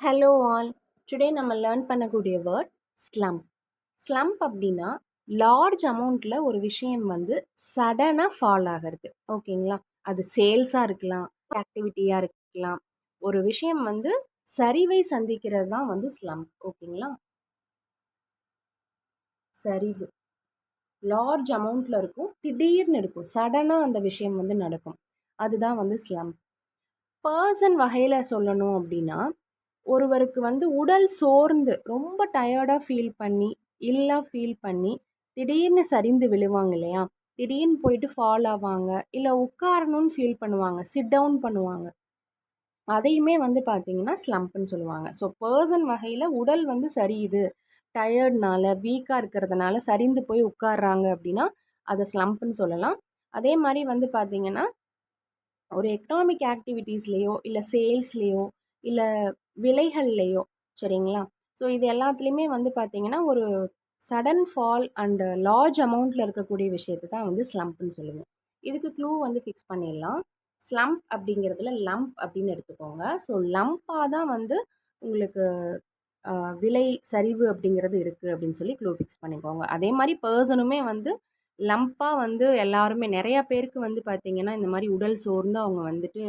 Hello all. Today நம்ம learn பண்ணக்கூடிய word slump. Slump அப்படின்னா லார்ஜ் அமௌண்ட்டில் ஒரு விஷயம் வந்து சடனாக ஃபால் ஆகிறது. ஓகேங்களா? அது சேல்ஸாக இருக்கலாம், ஆக்டிவிட்டியாக இருக்கலாம். ஒரு விஷயம் வந்து சரிவை சந்திக்கிறது தான் வந்து ஸ்லம்ப். ஓகேங்களா? சரிவு லார்ஜ் அமௌண்ட்டில் இருக்கும், திடீர்னு இருக்கும், சடனாக அந்த விஷயம் வந்து நடக்கும். அதுதான் வந்து ஸ்லம்ப். பர்சன் வகையில் சொல்லணும் அப்படின்னா ஒருவருக்கு வந்து உடல் சோர்ந்து ரொம்ப டயர்டாக ஃபீல் பண்ணி ஃபீல் பண்ணி திடீர்னு சரிந்து விழுவாங்க இல்லையா? திடீர்னு போயிட்டு ஃபால் ஆவாங்க, இல்லை உட்காரணும்னு ஃபீல் பண்ணுவாங்க, சிட் டவுன் பண்ணுவாங்க. அதையுமே வந்து பார்த்தீங்கன்னா ஸ்லம்ப்னு சொல்லுவாங்க. ஸோ பர்சன் வகையில் உடல் வந்து சரியுது, டயர்ட்னால வீக்காக இருக்கிறதுனால சரிந்து போய் உட்கார்றாங்க அப்படின்னா அதை ஸ்லம்ப்னு சொல்லலாம். அதே மாதிரி வந்து பார்த்தீங்கன்னா ஒரு எக்கனாமிக் ஆக்டிவிட்டீஸ்லேயோ இல்லை சேல்ஸ்லேயோ இல்லை விலைகள்லேயோ, சரிங்களா? ஸோ இது எல்லாத்துலேயுமே வந்து பார்த்தீங்கன்னா ஒரு சடன் ஃபால் அண்டு லார்ஜ் அமௌண்ட்டில் இருக்கக்கூடிய விஷயத்தை தான் வந்து ஸ்லம்ப்னு சொல்லுவோம். இதுக்கு க்ளூ வந்து ஃபிக்ஸ் பண்ணிடலாம். ஸ்லம்ப் அப்படிங்கிறதுல லம்ப் அப்படின்னு எடுத்துக்கோங்க. ஸோ லம்பாக தான் வந்து உங்களுக்கு விலை சரிவு அப்படிங்கிறது இருக்குது அப்படின்னு சொல்லி க்ளூ ஃபிக்ஸ் பண்ணிக்கோங்க. அதே மாதிரி பர்சனுமே வந்து லம்பாக வந்து எல்லாருமே நிறையா பேருக்கு வந்து பார்த்திங்கன்னா இந்த மாதிரி உடல் சோர்ந்து அவங்க வந்துட்டு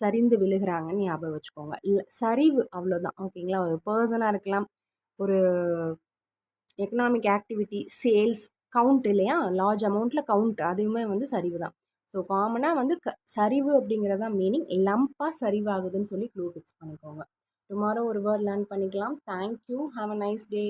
சரிந்து விழுகிறாங்கன்னு ஞாபகம் வச்சுக்கோங்க. சரிவு அவ்வளோதான். ஓகேங்களா? ஒரு பர்சனாக இருக்கலாம், ஒரு எக்கனாமிக் ஆக்டிவிட்டி, சேல்ஸ், கவுண்ட் இல்லையா? லார்ஜ் அமௌண்ட்டில் கவுண்ட், அதுவுமே வந்து சரிவு தான். ஸோ காமனாக வந்து சரிவு அப்படிங்கிறது தான் மீனிங். லம்பாக சரிவாகுதுன்னு சொல்லி க்ளூ ஃபிக்ஸ் பண்ணிக்கோங்க. டுமாரோ ஒரு வேர்ட் லேர்ன் பண்ணிக்கலாம். Thank you. Have a nice day.